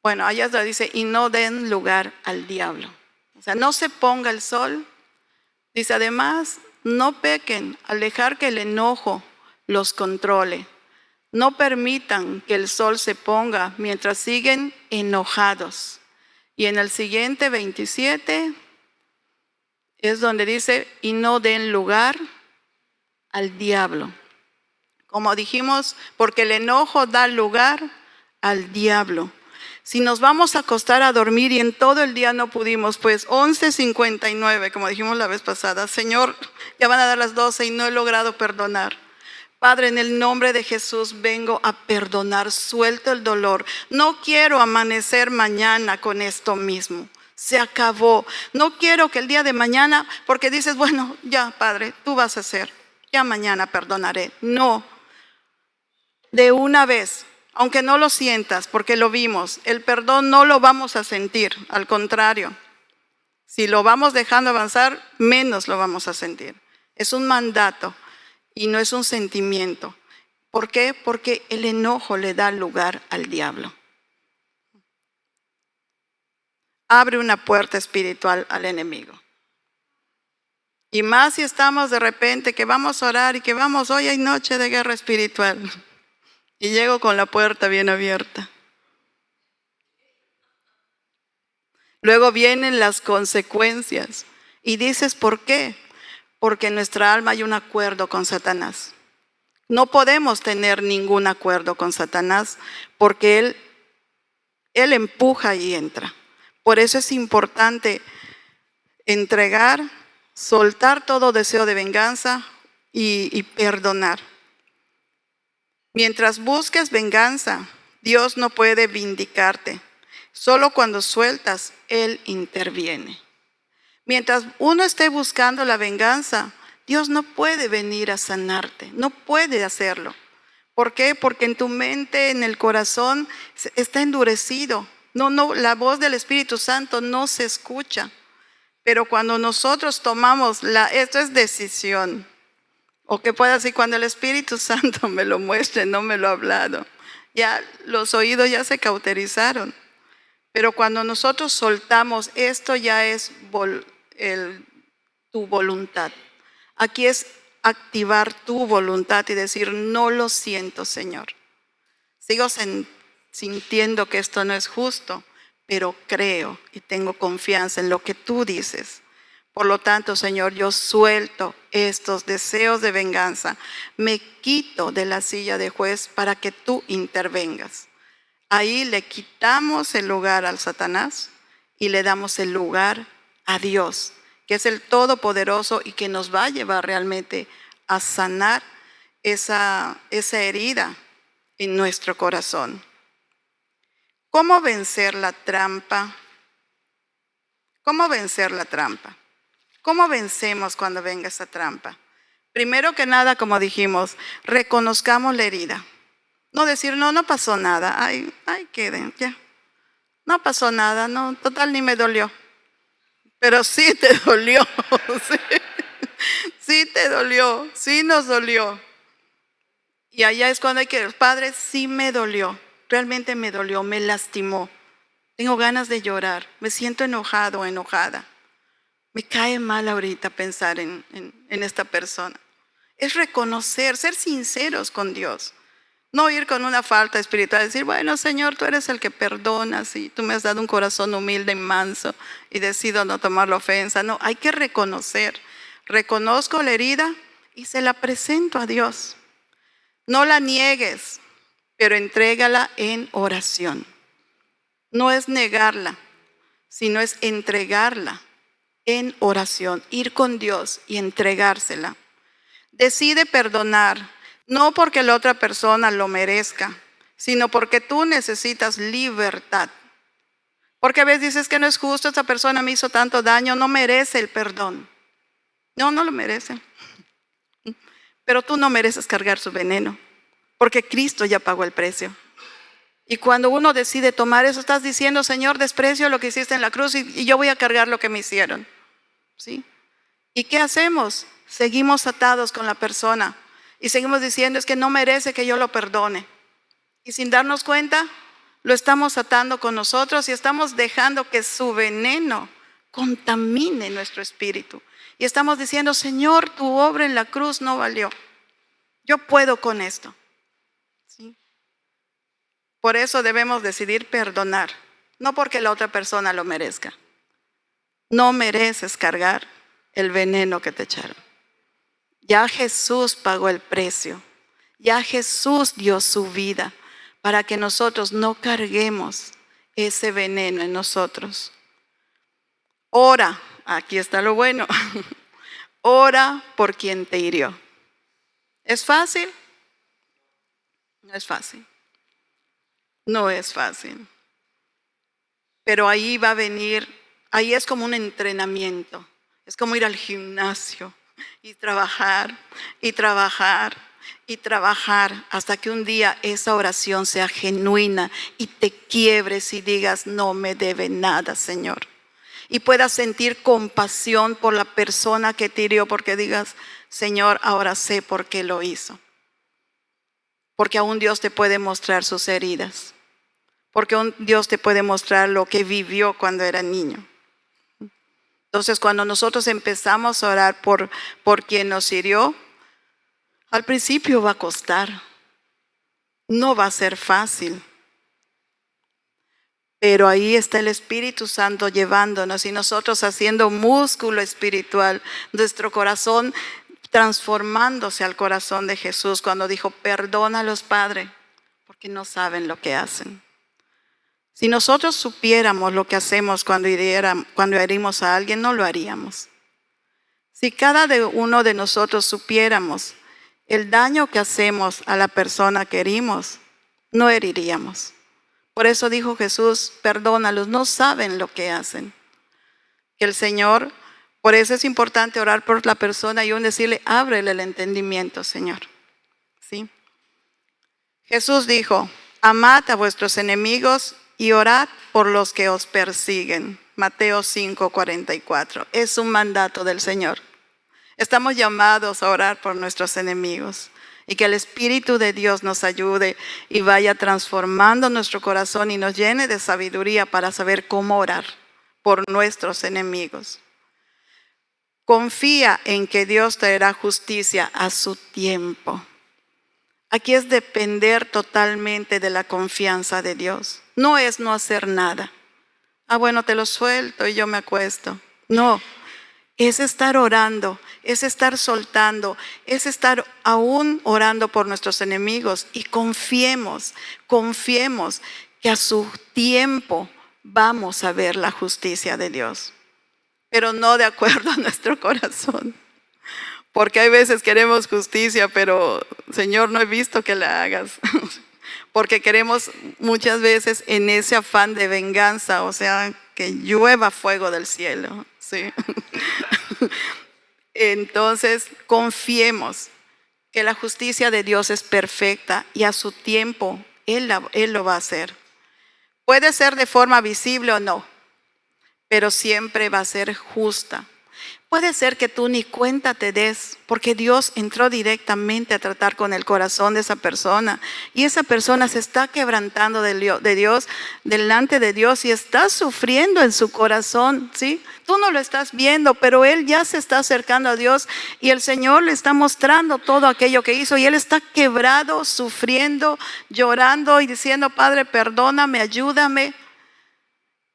A: bueno, allá dice, y no den lugar al diablo. O sea, no se ponga el sol. Dice, además, no pequen al dejar que el enojo los controle. No permitan que el sol se ponga mientras siguen enojados. Y en el siguiente 27 es donde dice, y no den lugar al diablo. Como dijimos, porque el enojo da lugar al diablo. Si nos vamos a acostar a dormir y en todo el día no pudimos, pues 11:59, como dijimos la vez pasada, Señor, ya van a dar las 12 y no he logrado perdonar. Padre, en el nombre de Jesús vengo a perdonar, suelto el dolor. No quiero amanecer mañana con esto mismo. Se acabó. No quiero que el día de mañana, porque dices, bueno, ya Padre, tú vas a hacer, ya mañana perdonaré. No, de una vez. Aunque no lo sientas, porque lo vimos, el perdón no lo vamos a sentir, al contrario. Si lo vamos dejando avanzar, menos lo vamos a sentir. Es un mandato y no es un sentimiento. ¿Por qué? Porque el enojo le da lugar al diablo. Abre una puerta espiritual al enemigo. Y más si estamos de repente que vamos a orar y que vamos, hoy hay noche de guerra espiritual. Y llego con la puerta bien abierta. Luego vienen las consecuencias. Y dices, ¿por qué? Porque en nuestra alma hay un acuerdo con Satanás. No podemos tener ningún acuerdo con Satanás porque él empuja y entra. Por eso es importante entregar, soltar todo deseo de venganza y perdonar. Mientras busques venganza, Dios no puede vindicarte. Solo cuando sueltas, Él interviene. Mientras uno esté buscando la venganza, Dios no puede venir a sanarte, no puede hacerlo. ¿Por qué? Porque en tu mente, en el corazón, está endurecido. No, la voz del Espíritu Santo no se escucha. Pero cuando nosotros tomamos esto es decisión. O que pueda decir, cuando el Espíritu Santo me lo muestre, no me lo ha hablado. Ya los oídos ya se cauterizaron. Pero cuando nosotros soltamos, esto ya es tu voluntad. Aquí es activar tu voluntad y decir, no lo siento, Señor. Sigo sintiendo que esto no es justo, pero creo y tengo confianza en lo que tú dices. Por lo tanto, Señor, yo suelto estos deseos de venganza. Me quito de la silla de juez para que tú intervengas. Ahí le quitamos el lugar al Satanás y le damos el lugar a Dios, que es el Todopoderoso y que nos va a llevar realmente a sanar esa herida en nuestro corazón. ¿Cómo vencer la trampa? ¿Cómo vencer la trampa? ¿Cómo vencemos cuando venga esa trampa? Primero que nada, como dijimos, reconozcamos la herida. No decir, no pasó nada. Ay, queden, ya. No pasó nada, no, total ni me dolió. Pero sí te dolió. Sí te dolió, sí nos dolió. Y allá es cuando hay que, Padre, sí me dolió. Realmente me dolió, me lastimó. Tengo ganas de llorar, me siento enojado o enojada. Me cae mal ahorita pensar en esta persona. Es reconocer, ser sinceros con Dios. No ir con una falta espiritual, decir, bueno, Señor, tú eres el que perdonas y tú me has dado un corazón humilde y manso y decido no tomar la ofensa. No, hay que reconocer. Reconozco la herida y se la presento a Dios. No la niegues, pero entrégala en oración. No es negarla, sino es entregarla en oración, ir con Dios y entregársela. Decide perdonar, no porque la otra persona lo merezca, sino porque tú necesitas libertad. Porque a veces dices que no es justo, esta persona me hizo tanto daño, no merece el perdón. No lo merece. Pero tú no mereces cargar su veneno, porque Cristo ya pagó el precio. Y cuando uno decide tomar eso, estás diciendo, Señor, desprecio lo que hiciste en la cruz y yo voy a cargar lo que me hicieron. ¿Sí? ¿Y qué hacemos? Seguimos atados con la persona y seguimos diciendo, es que no merece que yo lo perdone. Y sin darnos cuenta, lo estamos atando con nosotros y estamos dejando que su veneno contamine nuestro espíritu. Y estamos diciendo, Señor, tu obra en la cruz no valió. Yo puedo con esto. ¿Sí? Por eso debemos decidir perdonar, no porque la otra persona lo merezca. No mereces cargar el veneno que te echaron. Ya Jesús pagó el precio. Ya Jesús dio su vida para que nosotros no carguemos ese veneno en nosotros. Ora, aquí está lo bueno. Ora por quien te hirió. ¿Es fácil? No es fácil. No es fácil. Pero ahí va a venir, ahí es como un entrenamiento. Es como ir al gimnasio y trabajar y trabajar y trabajar hasta que un día esa oración sea genuina y te quiebres y digas, no me debe nada, Señor. Y puedas sentir compasión por la persona que te hirió porque digas, Señor, ahora sé por qué lo hizo. Porque aún Dios te puede mostrar sus heridas. Porque aún Dios te puede mostrar lo que vivió cuando era niño. Entonces, cuando nosotros empezamos a orar por quien nos hirió, al principio va a costar. No va a ser fácil. Pero ahí está el Espíritu Santo llevándonos y nosotros haciendo músculo espiritual, nuestro corazón transformándose al corazón de Jesús cuando dijo, perdónalos, Padre, porque no saben lo que hacen. Si nosotros supiéramos lo que hacemos cuando herimos a alguien, no lo haríamos. Si cada uno de nosotros supiéramos el daño que hacemos a la persona que herimos, no heriríamos. Por eso dijo Jesús, perdónalos, no saben lo que hacen. Que el Señor, por eso es importante orar por la persona y decirle, ábrele el entendimiento, Señor. ¿Sí? Jesús dijo, amad a vuestros enemigos y orad por los que os persiguen. Mateo 5:44. Es un mandato del Señor. Estamos llamados a orar por nuestros enemigos y que el Espíritu de Dios nos ayude y vaya transformando nuestro corazón y nos llene de sabiduría para saber cómo orar por nuestros enemigos. Confía en que Dios traerá justicia a su tiempo. Aquí es depender totalmente de la confianza de Dios. No es no hacer nada. Bueno, te lo suelto y yo me acuesto. No, es estar orando, es estar soltando, es estar aún orando por nuestros enemigos y confiemos que a su tiempo vamos a ver la justicia de Dios, pero no de acuerdo a nuestro corazón. Porque hay veces queremos justicia, pero Señor, no he visto que la hagas. Porque queremos muchas veces en ese afán de venganza, o sea, que llueva fuego del cielo, ¿sí? Entonces, confiemos que la justicia de Dios es perfecta y a su tiempo Él lo va a hacer. Puede ser de forma visible o no, pero siempre va a ser justa. Puede ser que tú ni cuenta te des, porque Dios entró directamente a tratar con el corazón de esa persona. Y esa persona se está quebrantando de Dios, delante de Dios, y está sufriendo en su corazón, ¿sí? Tú no lo estás viendo, pero él ya se está acercando a Dios y el Señor le está mostrando todo aquello que hizo. Y él está quebrado, sufriendo, llorando y diciendo: Padre, perdóname, ayúdame.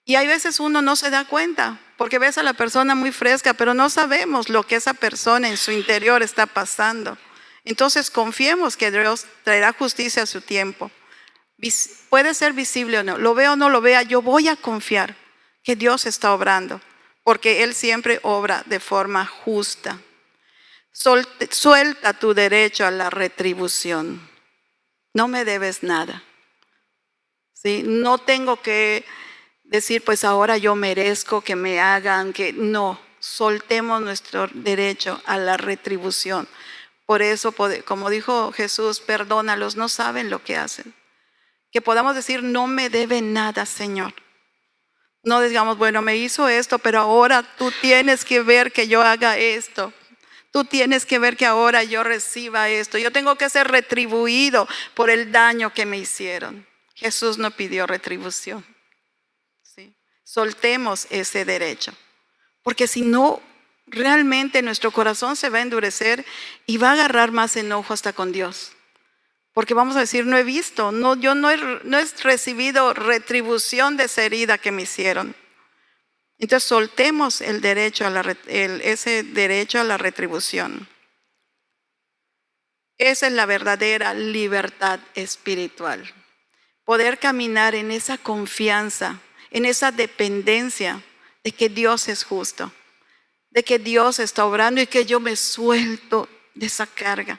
A: Y hay veces uno no se da cuenta, porque ves a la persona muy fresca, pero no sabemos lo que esa persona en su interior está pasando. Entonces confiemos que Dios traerá justicia a su tiempo. Puede ser visible o no, lo vea o no lo vea, yo voy a confiar que Dios está obrando, porque Él siempre obra de forma justa. Suelta tu derecho a la retribución. No me debes nada, ¿sí? No tengo que decir, pues ahora yo merezco que me hagan, que no, soltemos nuestro derecho a la retribución. Por eso, como dijo Jesús, perdónalos, no saben lo que hacen. Que podamos decir, no me debe nada, Señor. No digamos, bueno, me hizo esto, pero ahora tú tienes que ver que yo haga esto. Tú tienes que ver que ahora yo reciba esto. Yo tengo que ser retribuido por el daño que me hicieron. Jesús no pidió retribución. Soltemos ese derecho, porque si no, realmente nuestro corazón se va a endurecer y va a agarrar más enojo hasta con Dios, porque vamos a decir, no he visto, yo no he recibido retribución de esa herida que me hicieron. Entonces soltemos el derecho ese derecho a la retribución. Esa es la verdadera libertad espiritual, poder caminar en esa confianza, en esa dependencia de que Dios es justo, de que Dios está obrando y que yo me suelto de esa carga.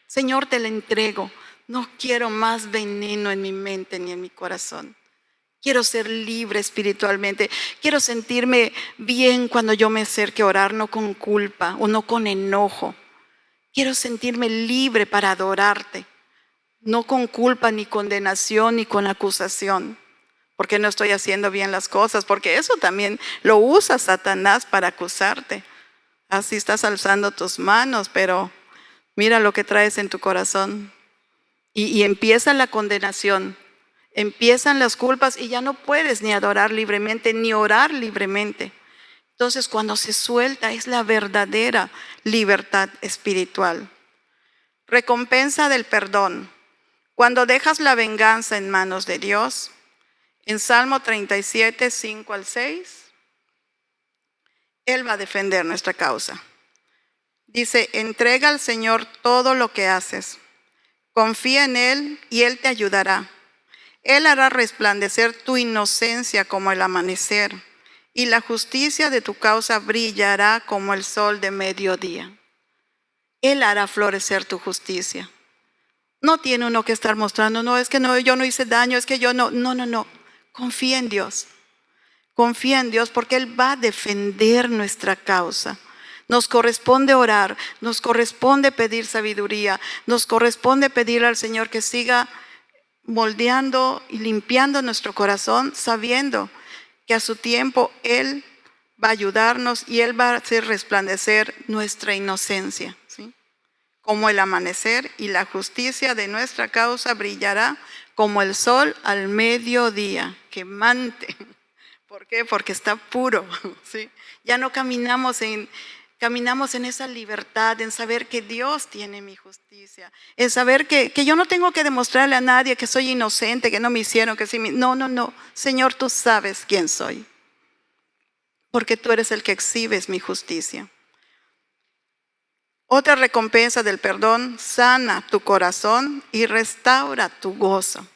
A: Señor, te la entrego. No quiero más veneno en mi mente ni en mi corazón. Quiero ser libre espiritualmente. Quiero sentirme bien cuando yo me acerque a orar, no con culpa o no con enojo. Quiero sentirme libre para adorarte, no con culpa, ni condenación, ni con acusación. Porque no estoy haciendo bien las cosas, porque eso también lo usa Satanás para acusarte. Así estás alzando tus manos, pero mira lo que traes en tu corazón. Y empieza la condenación, empiezan las culpas y ya no puedes ni adorar libremente, ni orar libremente. Entonces, cuando se suelta es la verdadera libertad espiritual. Recompensa del perdón. Cuando dejas la venganza en manos de Dios, en Salmo 37, 5 al 6, Él va a defender nuestra causa. Dice, entrega al Señor todo lo que haces. Confía en Él y Él te ayudará. Él hará resplandecer tu inocencia como el amanecer, y la justicia de tu causa brillará como el sol de mediodía. Él hará florecer tu justicia. No tiene uno que estar mostrando, no, es que no, yo no hice daño, es que yo no. No. Confía en Dios. Confía en Dios porque Él va a defender nuestra causa. Nos corresponde orar, nos corresponde pedir sabiduría, nos corresponde pedirle al Señor que siga moldeando y limpiando nuestro corazón, sabiendo que a su tiempo Él va a ayudarnos y Él va a hacer resplandecer nuestra inocencia, ¿sí? Como el amanecer, y la justicia de nuestra causa brillará como el sol al mediodía, quemante. ¿Por qué? Porque está puro, ¿sí? Ya no caminamos en caminamos en esa libertad, en saber que Dios tiene mi justicia, en saber que yo no tengo que demostrarle a nadie que soy inocente, que no me hicieron, que sí. No. Señor, tú sabes quién soy, porque tú eres el que exhibes mi justicia. Otra recompensa del perdón: sana tu corazón y restaura tu gozo.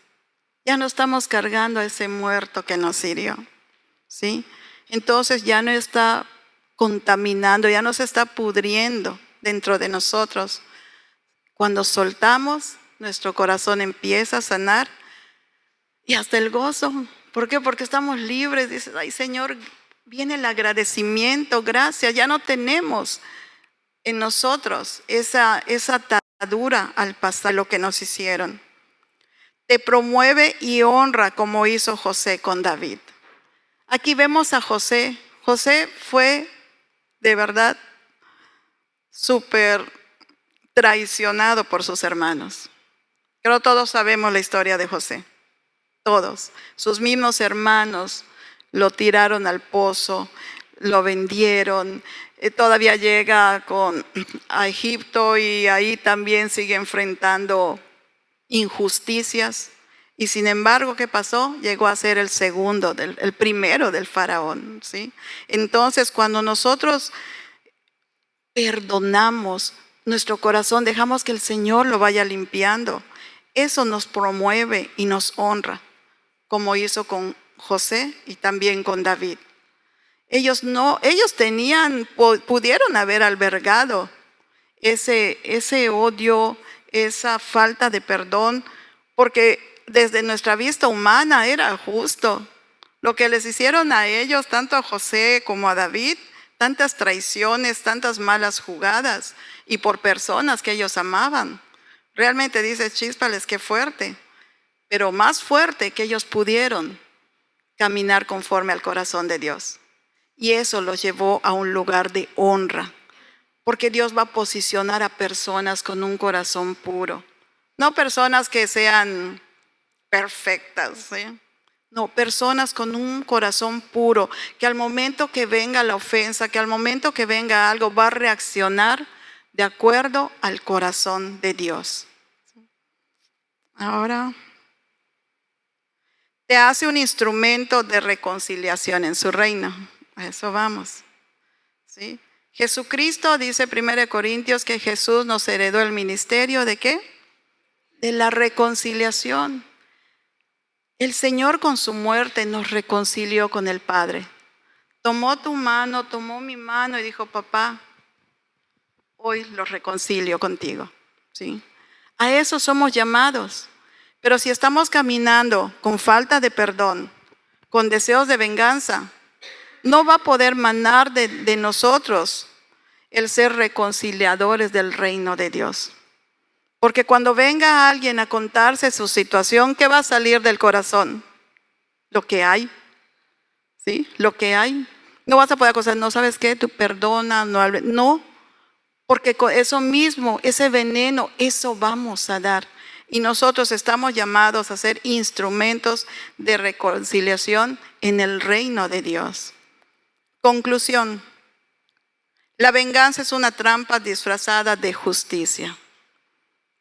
A: Ya no estamos cargando a ese muerto que nos hirió, ¿sí? Entonces ya no está contaminando, ya no se está pudriendo dentro de nosotros. Cuando soltamos, nuestro corazón empieza a sanar y hasta el gozo. ¿Por qué? Porque estamos libres. Dices, ay Señor, viene el agradecimiento, gracias. Ya no tenemos en nosotros esa atadura al pasar lo que nos hicieron. Te promueve y honra como hizo José con David. Aquí vemos a José. José fue de verdad súper traicionado por sus hermanos. Creo todos sabemos la historia de José. Todos. Sus mismos hermanos lo tiraron al pozo, lo vendieron. Todavía llega a Egipto y ahí también sigue enfrentando injusticias. Y sin embargo, ¿qué pasó? Llegó a ser el primero del faraón, ¿sí? Entonces, cuando nosotros perdonamos nuestro corazón, dejamos que el Señor lo vaya limpiando, eso nos promueve y nos honra, como hizo con José y también con David. Ellos pudieron haber albergado ese odio, esa falta de perdón, porque desde nuestra vista humana era justo. Lo que les hicieron a ellos, tanto a José como a David, tantas traiciones, tantas malas jugadas, y por personas que ellos amaban. Realmente dice Chíspales, qué fuerte, pero más fuerte que ellos pudieron caminar conforme al corazón de Dios. Y eso los llevó a un lugar de honra, porque Dios va a posicionar a personas con un corazón puro. No personas que sean perfectas, ¿sí? No, personas con un corazón puro, que al momento que venga la ofensa, que al momento que venga algo, va a reaccionar de acuerdo al corazón de Dios. Ahora, te hace un instrumento de reconciliación en su reino. A eso vamos, ¿sí? Jesucristo, dice 1 Corintios, que Jesús nos heredó el ministerio ¿de qué? De la reconciliación. El Señor con su muerte nos reconcilió con el Padre. Tomó tu mano, tomó mi mano y dijo, papá, hoy los reconcilio contigo, ¿sí? A eso somos llamados. Pero si estamos caminando con falta de perdón, con deseos de venganza, no va a poder manar de nosotros el ser reconciliadores del reino de Dios. Porque cuando venga alguien a contarse su situación, ¿qué va a salir del corazón? Lo que hay, ¿sí? Lo que hay. No vas a poder acusar, no, ¿sabes qué? Tú perdona, no, porque con eso mismo, ese veneno, eso vamos a dar. Y nosotros estamos llamados a ser instrumentos de reconciliación en el reino de Dios. Conclusión. La venganza es una trampa disfrazada de justicia.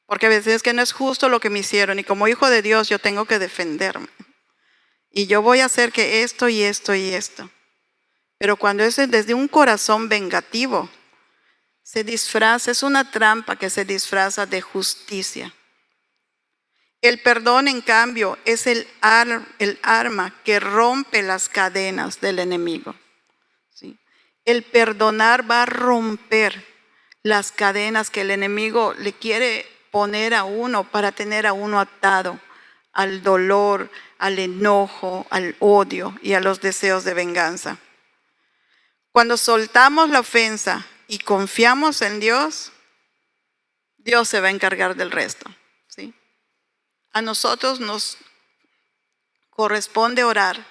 A: Porque a veces es que no es justo lo que me hicieron y como hijo de Dios yo tengo que defenderme. Y yo voy a hacer que esto y esto y esto. Pero cuando es desde un corazón vengativo, se disfraza, es una trampa que se disfraza de justicia. El perdón, en cambio, es el arma que rompe las cadenas del enemigo. ¿Sí? El perdonar va a romper las cadenas que el enemigo le quiere poner a uno para tener a uno atado al dolor, al enojo, al odio y a los deseos de venganza. Cuando soltamos la ofensa y confiamos en Dios, Dios se va a encargar del resto, ¿sí? A nosotros nos corresponde orar,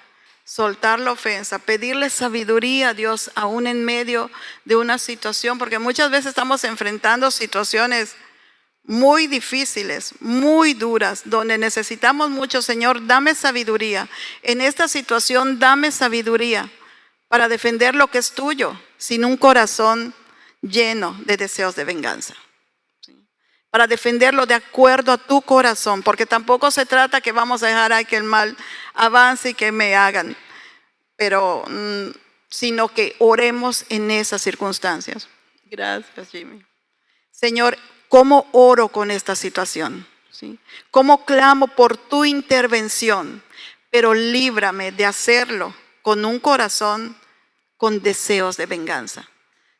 A: soltar la ofensa, pedirle sabiduría a Dios aún en medio de una situación, porque muchas veces estamos enfrentando situaciones muy difíciles, muy duras, donde necesitamos mucho, Señor, dame sabiduría. En esta situación, dame sabiduría para defender lo que es tuyo, sin un corazón lleno de deseos de venganza. Para defenderlo de acuerdo a tu corazón, porque tampoco se trata que vamos a dejar que el mal avance y que me hagan, pero sino que oremos en esas circunstancias. Gracias, Jimmy. Señor, ¿cómo oro con esta situación? ¿Sí? ¿Cómo clamo por tu intervención? Pero líbrame de hacerlo con un corazón con deseos de venganza,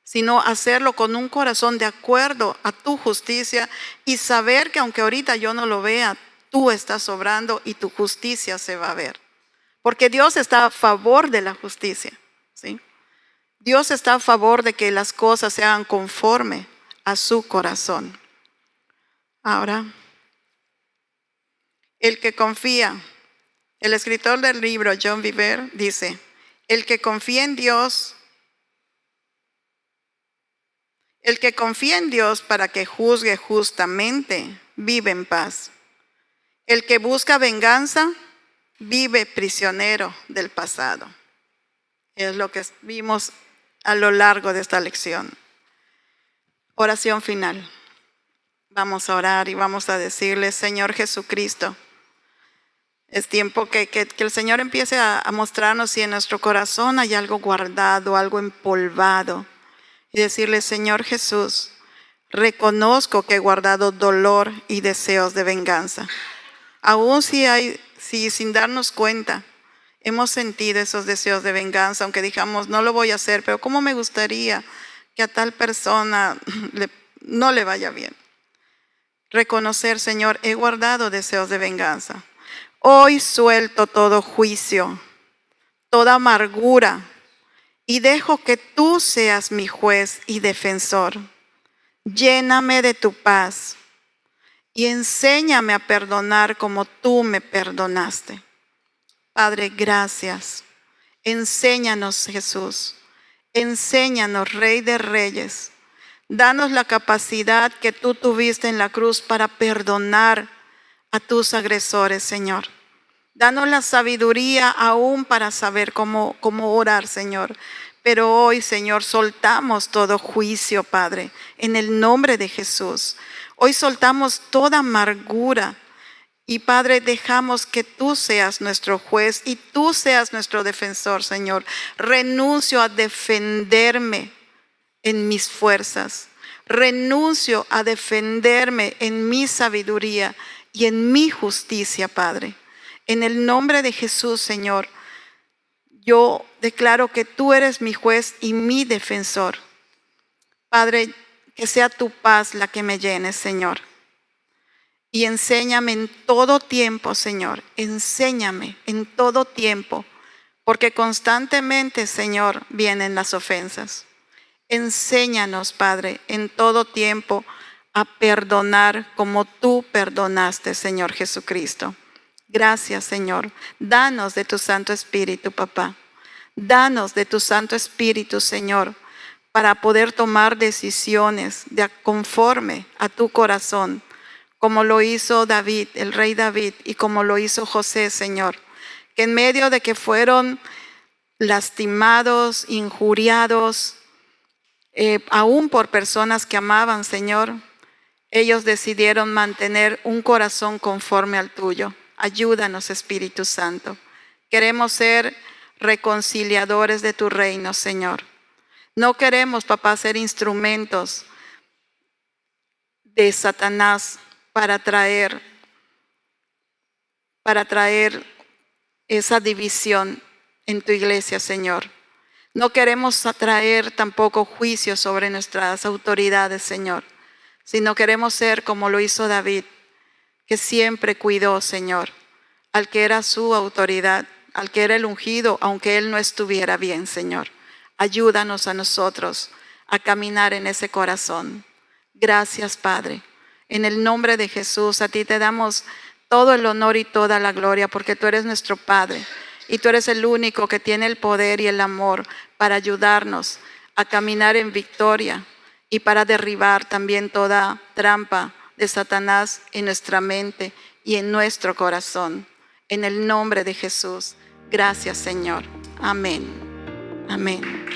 A: sino hacerlo con un corazón de acuerdo a tu justicia y saber que aunque ahorita yo no lo vea, tú estás obrando y tu justicia se va a ver. Porque Dios está a favor de la justicia, ¿sí? Dios está a favor de que las cosas se hagan conforme a su corazón. Ahora, el que confía, el escritor del libro, John Bevere, dice, el que confía en Dios para que juzgue justamente, vive en paz. El que busca venganza, vive prisionero del pasado. Es lo que vimos a lo largo de esta lección. Oración final. Vamos a orar y vamos a decirle, Señor Jesucristo, es tiempo que el Señor empiece a mostrarnos si en nuestro corazón hay algo guardado, algo empolvado. Y decirle, Señor Jesús, reconozco que he guardado dolor y deseos de venganza. Aún si sin darnos cuenta hemos sentido esos deseos de venganza, aunque digamos, no lo voy a hacer, pero ¿cómo me gustaría que a tal persona no le vaya bien? Reconocer, Señor, he guardado deseos de venganza. Hoy suelto todo juicio, toda amargura, y dejo que tú seas mi juez y defensor. Lléname de tu paz y enséñame a perdonar como tú me perdonaste. Padre, gracias. Enséñanos, Jesús. Enséñanos, Rey de Reyes. Danos la capacidad que tú tuviste en la cruz para perdonar a tus agresores, Señor. Danos la sabiduría aún para saber cómo orar, Señor. Pero hoy, Señor, soltamos todo juicio, Padre, en el nombre de Jesús. Hoy soltamos toda amargura. Y, Padre, dejamos que tú seas nuestro juez y tú seas nuestro defensor, Señor. Renuncio a defenderme en mis fuerzas. Renuncio a defenderme en mi sabiduría y en mi justicia, Padre. En el nombre de Jesús, Señor, yo declaro que tú eres mi juez y mi defensor. Padre, que sea tu paz la que me llene, Señor. Y enséñame en todo tiempo, Señor. Enséñame en todo tiempo, porque constantemente, Señor, vienen las ofensas. Enséñanos, Padre, en todo tiempo a perdonar como tú perdonaste, Señor Jesucristo. Gracias, Señor. Danos de tu Santo Espíritu, papá. Danos de tu Santo Espíritu, Señor, para poder tomar decisiones conforme a tu corazón, como lo hizo David, el rey David, y como lo hizo José, Señor, que en medio de que fueron lastimados, injuriados, aún por personas que amaban, Señor, ellos decidieron mantener un corazón conforme al tuyo. Ayúdanos, Espíritu Santo. Queremos ser reconciliadores de tu reino, Señor. No queremos, papá, ser instrumentos de Satanás para traer esa división en tu iglesia, Señor. No queremos atraer tampoco juicio sobre nuestras autoridades, Señor, sino queremos ser como lo hizo David, que siempre cuidó, Señor, al que era su autoridad, al que era el ungido, aunque él no estuviera bien, Señor. Ayúdanos a nosotros a caminar en ese corazón. Gracias, Padre. En el nombre de Jesús, a ti te damos todo el honor y toda la gloria, porque tú eres nuestro Padre y tú eres el único que tiene el poder y el amor para ayudarnos a caminar en victoria y para derribar también toda trampa de Satanás en nuestra mente y en nuestro corazón. En el nombre de Jesús. Gracias, Señor. Amén. Amén.